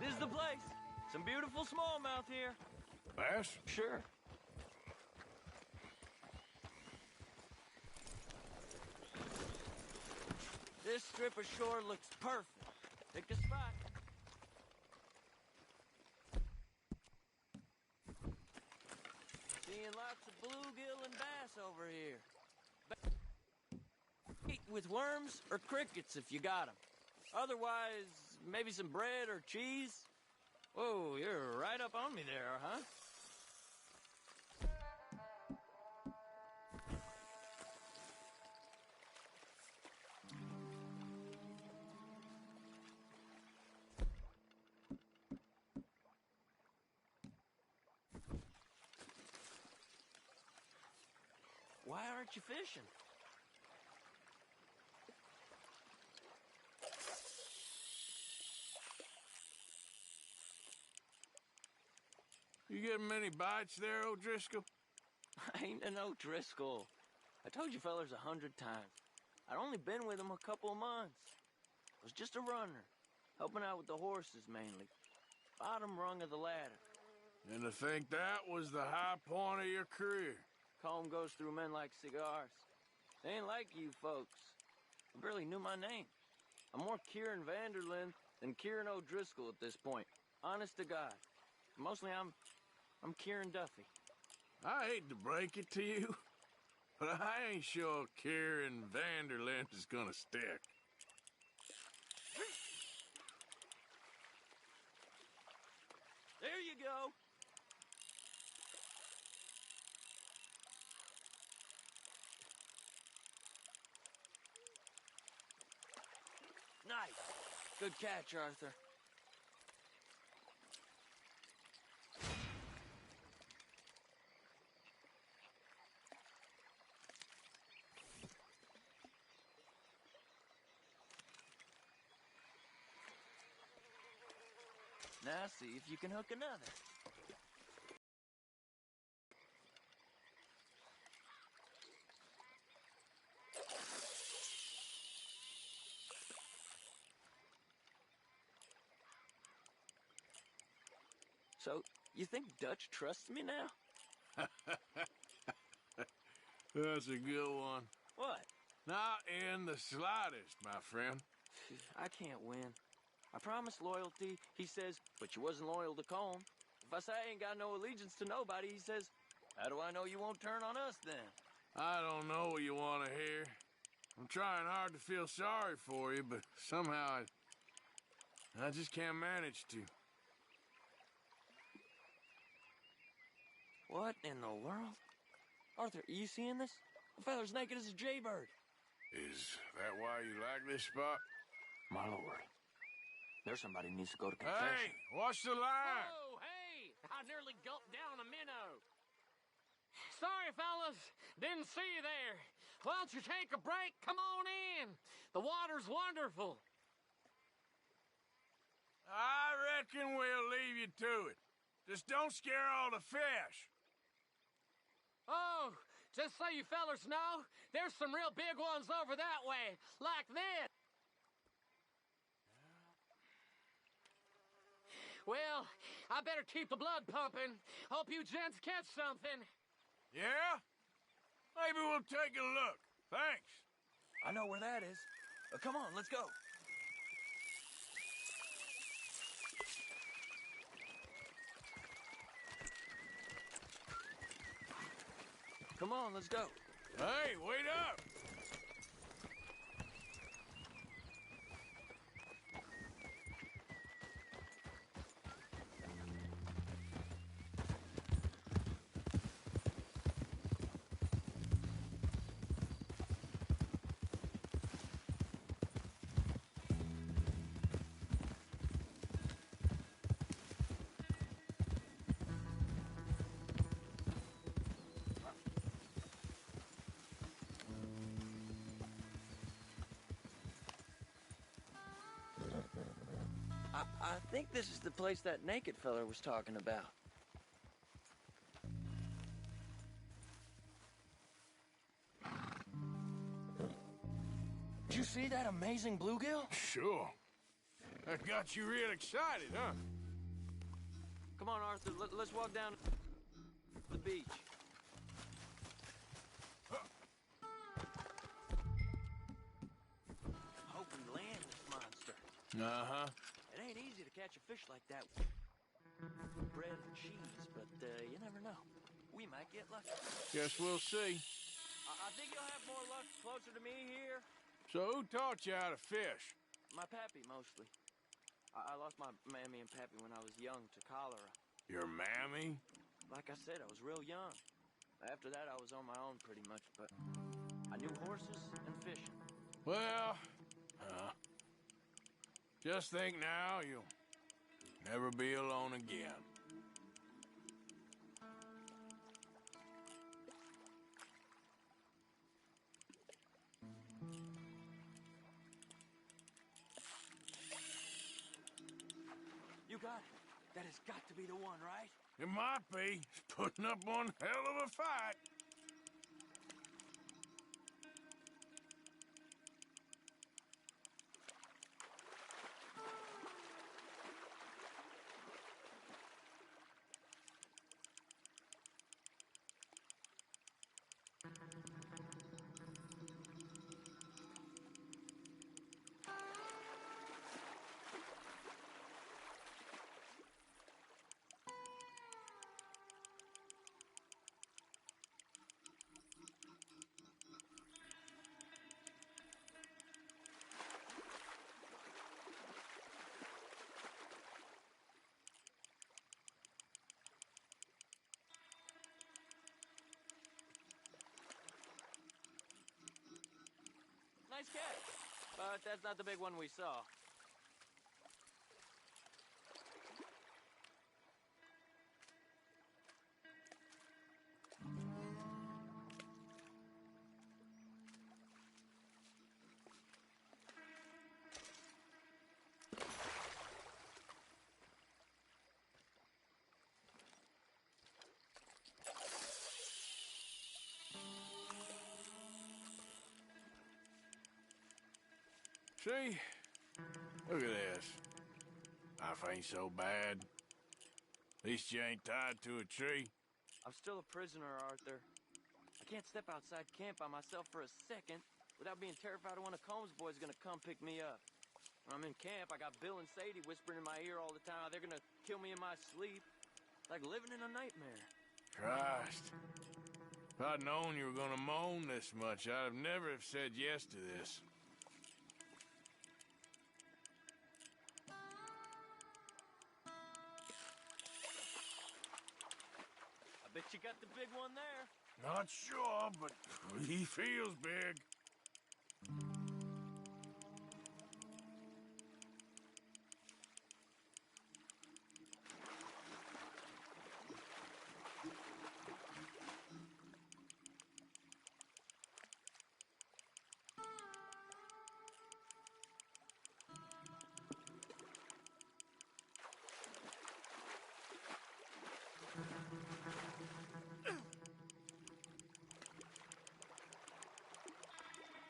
This is the place. Some beautiful smallmouth here. Bass? Sure. This strip of shore looks perfect. Pick a spot. Seeing lots of bluegill and bass over here. Eat with worms or crickets if you got them. Otherwise, maybe some bread or cheese. Whoa, you're right up on me there, huh? Why aren't you fishing? You getting many bites there, O'Driscoll? I ain't an O'Driscoll. I told you fellers 100 times. I'd only been with him a couple of months. I was just a runner, helping out with the horses mainly. Bottom rung of the ladder. And to think that was the high point of your career. Colm goes through men like cigars. They ain't like you folks. You barely knew my name. I'm more Kieran Vanderlyn than Kieran O'Driscoll at this point. Honest to God. Mostly I'm Kieran Duffy. I hate to break it to you, but I ain't sure Kieran Vanderlyn is gonna stick. There you go. Nice. Good catch, Arthur. Now see if you can hook another. So, you think Dutch trusts me now? That's a good one. What? Not in the slightest, my friend. I can't win. I promised loyalty, he says, but you wasn't loyal to Colm. If I say I ain't got no allegiance to nobody, he says, how do I know you won't turn on us then? I don't know what you want to hear. I'm trying hard to feel sorry for you, but somehow I just can't manage to. What in the world? Arthur, are you seeing this? The fella's naked as a jaybird. Is that why you like this spot? My lord. There's somebody who needs to go to confession. Hey, watch the line! Whoa, hey! I nearly gulped down a minnow. Sorry, fellas. Didn't see you there. Why don't you take a break? Come on in. The water's wonderful. I reckon we'll leave you to it. Just don't scare all the fish. Oh, just so you fellas know, there's some real big ones over that way, like this. Well, I better keep the blood pumping. Hope you gents catch something. Yeah? Maybe we'll take a look. Thanks. I know where that is. Come on, let's go. Come on, let's go. Hey, wait up! I think this is the place that naked fella was talking about. Did you see that amazing bluegill? Sure. That got you real excited, huh? Come on, Arthur, let's walk down the beach. Hoping to land this monster. Uh-huh. It ain't easy to catch a fish like that. Bread and cheese, but you never know. We might get lucky. Guess we'll see. I think you'll have more luck closer to me here. So who taught you how to fish? My pappy, mostly. I lost my mammy and pappy when I was young to cholera. Your mammy? Like I said, I was real young. After that, I was on my own pretty much, but I knew horses and fishing. Well, just think now you'll never be alone again. You got it. That has got to be the one, right? It might be. It's putting up one hell of a fight. Nice catch. But that's not the big one we saw. See? Look at this. Life ain't so bad. At least you ain't tied to a tree. I'm still a prisoner, Arthur. I can't step outside camp by myself for a second without being terrified one of Combs' boys is gonna come pick me up. When I'm in camp, I got Bill and Sadie whispering in my ear all the time how they're gonna kill me in my sleep. Like living in a nightmare. Christ. If I'd known you were gonna moan this much, I'd have never have said yes to this. I bet you got the big one there. Not sure, but he feels big.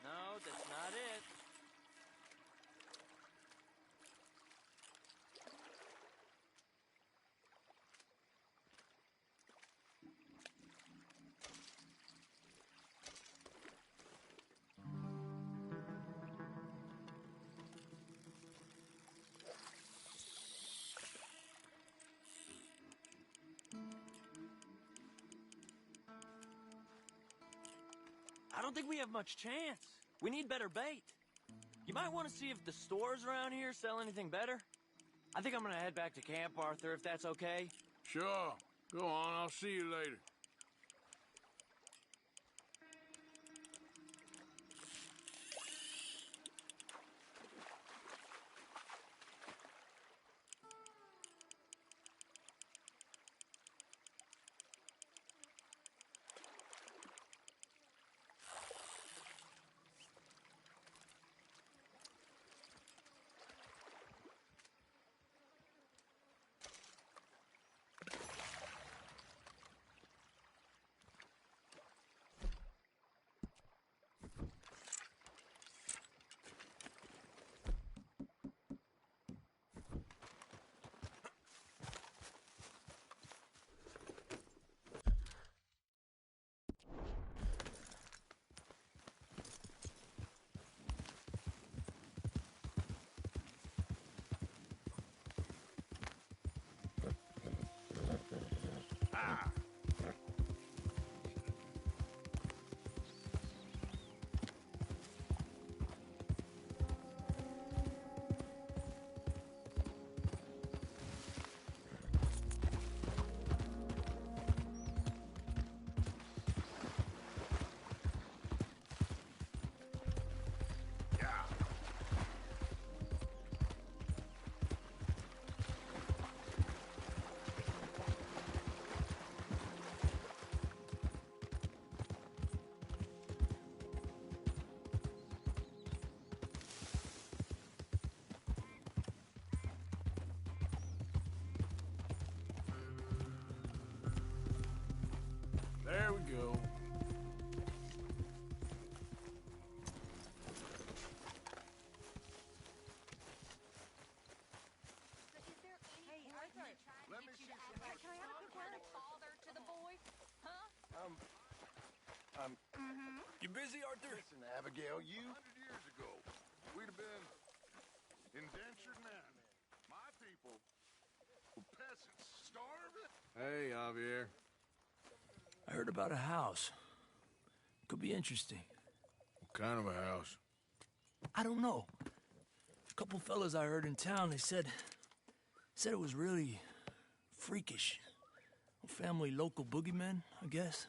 No, that's not it. I don't think we have much chance. We need better bait. You might want to see if the stores around here sell anything better. I think I'm gonna head back to camp, Arthur, if that's okay. Sure. Go on, I'll see you later. There we go. Hey, Arthur. Let me see some Can I have a quick word? Father to the boy, huh? You busy, Arthur? Listen, Abigail, 100 years ago, we'd have been indentured men. My people were peasants, starving. Hey, Javier. I heard about a house. Could be interesting. What kind of a house? I don't know. A couple fellas I heard in town, they said it was really freakish. A family local boogeymen, I guess.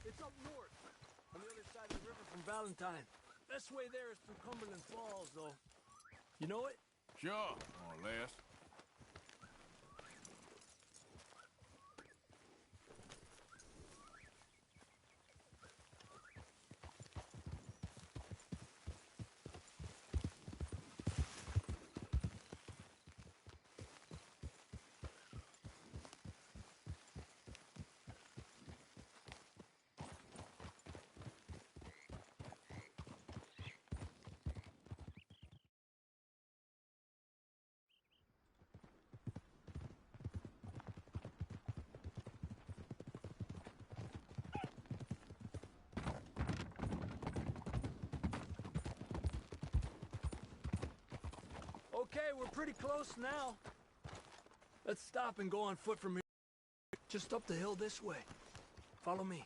It's up north, on the other side of the river from Valentine. Best way there is through Cumberland Falls, though. You know it? Sure, more or less. Okay, we're pretty close now. Let's stop and go on foot from here. Just up the hill this way. Follow me.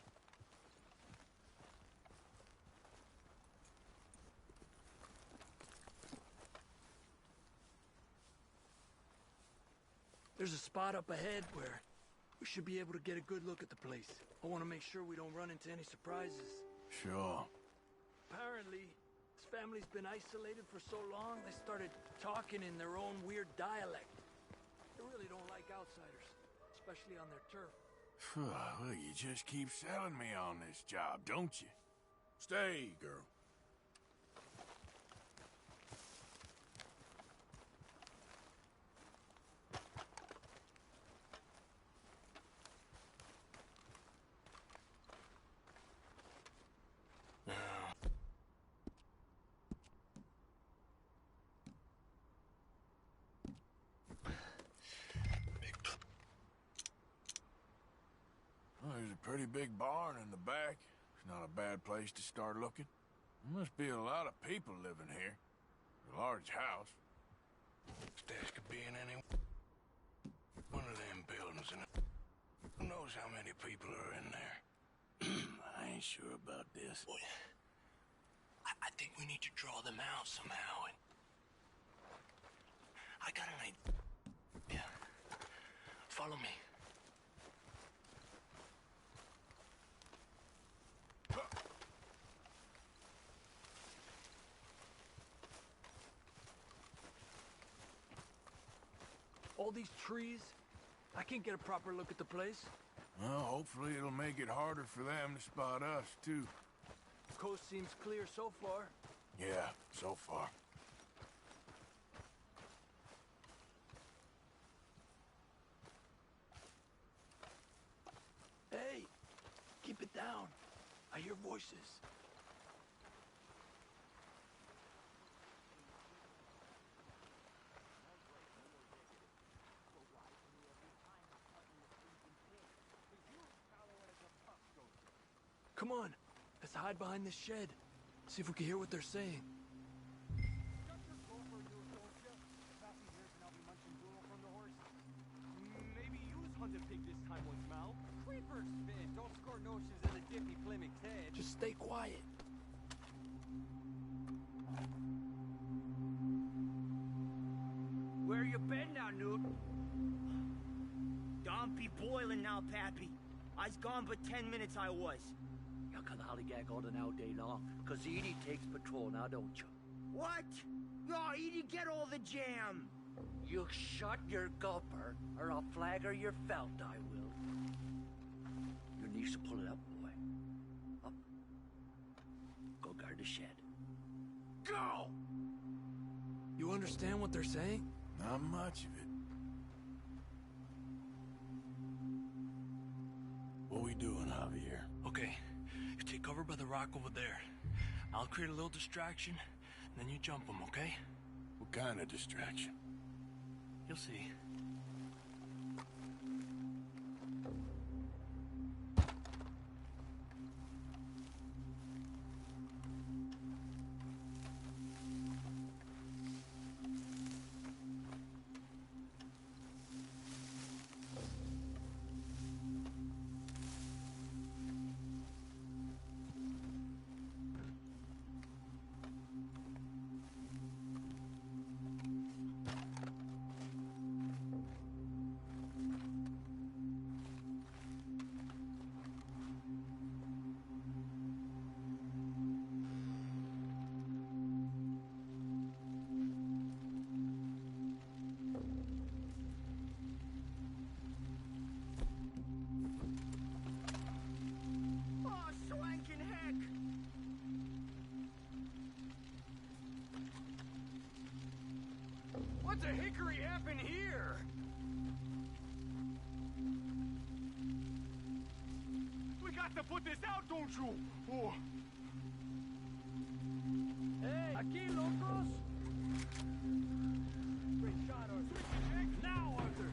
There's a spot up ahead where we should be able to get a good look at the place. I want to make sure we don't run into any surprises. Sure. Apparently, this family's been isolated for so long, they started talking in their own weird dialect. They really don't like outsiders, especially on their turf. Well, you just keep selling me on this job, don't you? Stay, girl. Well, there's a pretty big barn in the back. It's not a bad place to start looking. There must be a lot of people living here. A large house. Stash could be in any one of them buildings, and who knows how many people are in there. I ain't sure about this. Boy, I think we need to draw them out somehow, and I got an idea. Follow me. All these trees, I can't get a proper look at the place. Well, hopefully it'll make it harder for them to spot us, too. The coast seems clear so far. Yeah, so far. Hey, keep it down. I hear voices. Come on, let's hide behind this shed. See if we can hear what they're saying. Maybe use hunted pig this time once, Mal. Creepers, man. Don't score notions in the dippy Plymouth's head. Just stay quiet. Where you been now, Newt? Don't be boiling now, Pappy. I's gone but 10 minutes I was. You can hollygag all the now day long, cause Edie takes patrol now, don't you? What? No, Edie, get all the jam. You shut your gulper, or I'll flagger your felt, I will. Your niece will pull it up, boy. Up. Go guard the shed. Go! You understand what they're saying? Not much of it. What we doing, Javier? Okay, you take cover by the rock over there. I'll create a little distraction, then you jump them, okay? What kind of distraction? You'll see. What the hickory happened here? We got to put this out, don't you? Oh. Hey, aquí, locos! Great shot, Arthur. Now, Arthur!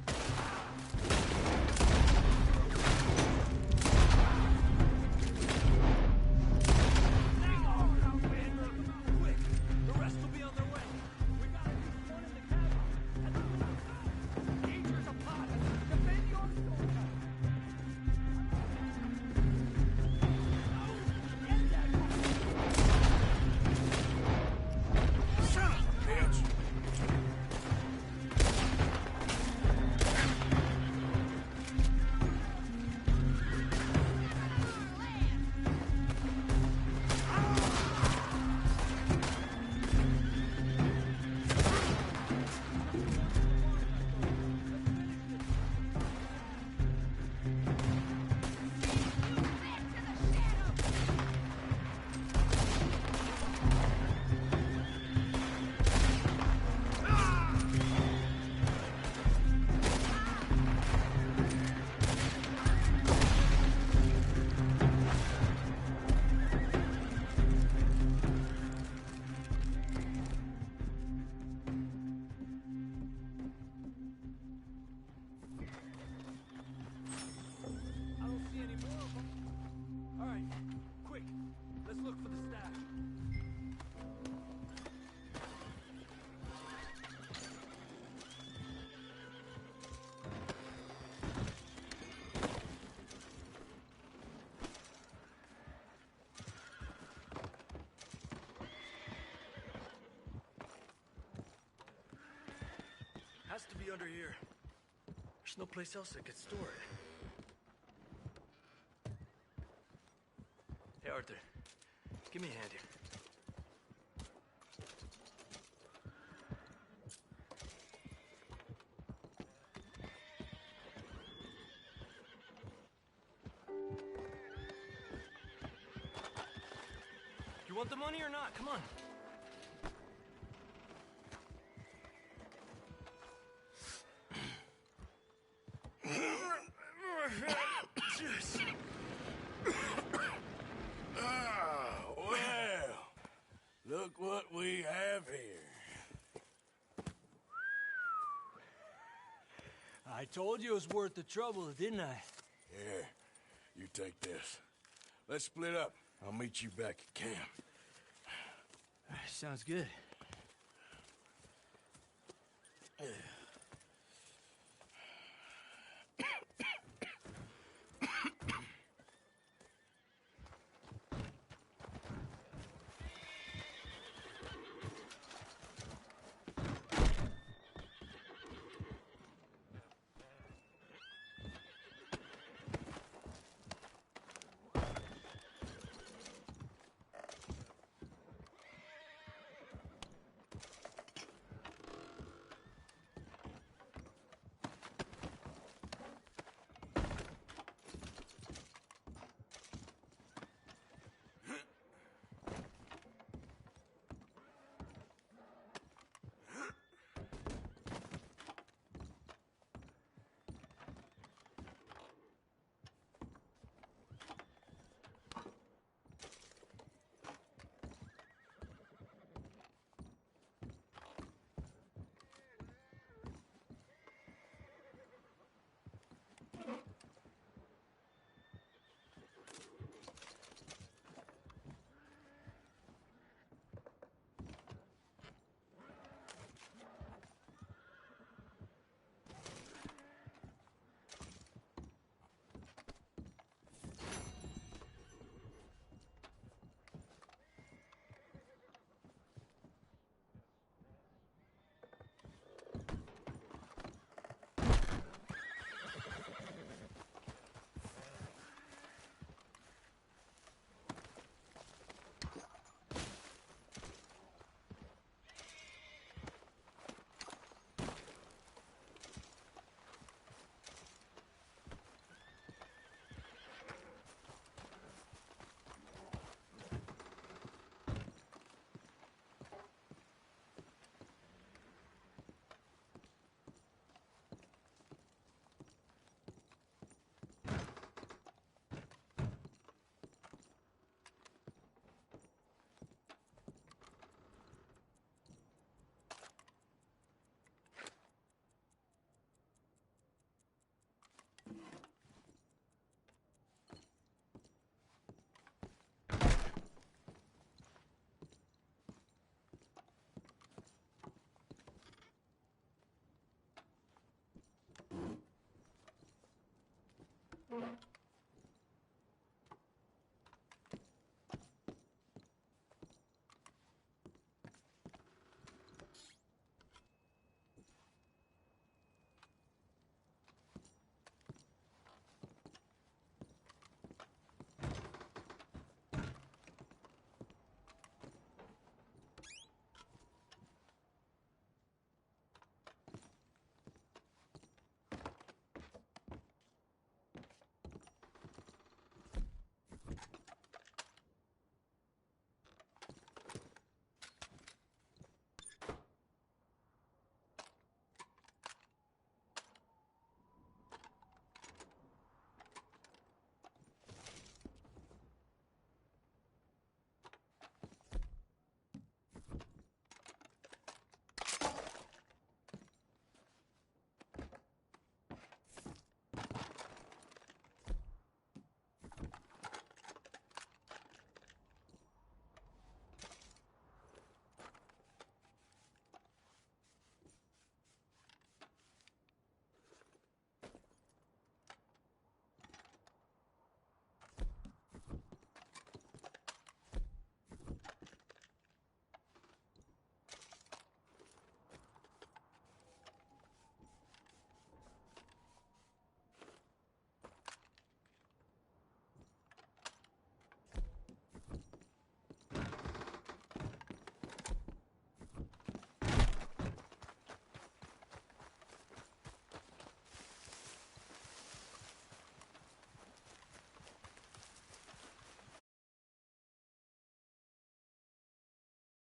Now, Arthur! Quick! The rest will be on their way. We gotta keep one in the cabin. has to be under here. There's no place else that could store it. Hey, Arthur. Give me a hand here. You want the money or not? Come on. Well, look what we have here. I told you it was worth the trouble, didn't I? Here, you take this. Let's split up. I'll meet you back at camp. Sounds good.